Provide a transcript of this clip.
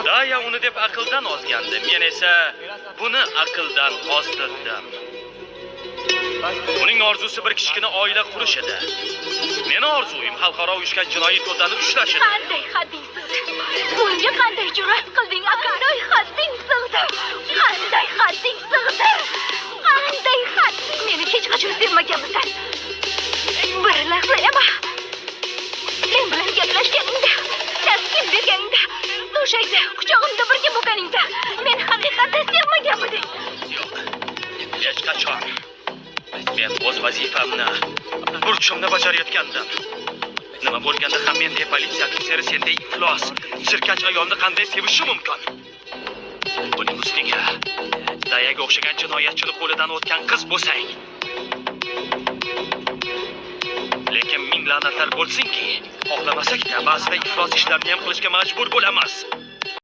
Daya uni deb aqldan ozgandi. Men esa buni aqldan ozdirdim. Uning orzusi bir kichkina oila qurish edi. Meni orzuim xalqaro uyushgan jinoiy to'dani ushlash edi. Qanday hadding sig'di? Bunga qanday jur'at qilding, qanday hadding sig'di? Qanday hadding sig'di? Qanday hadding meni hech qachon sevmaganmisan? Bir lahza ema. Men bilan gaplashganingda, taskin berganingda, to'shakda, quchog'imda birga bo'lganingda, men haqiqatda sevmaganmidim. Yo'q. Hech qachon. Men o'z vazifamni, burchimni bajarayotgandim. Nima bo'lganda ham menday politsiya ofitseri senday iflos, shirkach ayolni qanday sevishi mumkin? Buning ustiga Dayaga o'xshagan jinoyatchini qo'lidan o'tgan qiz bo'lsang. Lekin ming la'natlar bo'lsinki, xohlamasak-da ba'zida iflos ishlarni ham qilishga majbur bo'lamiz.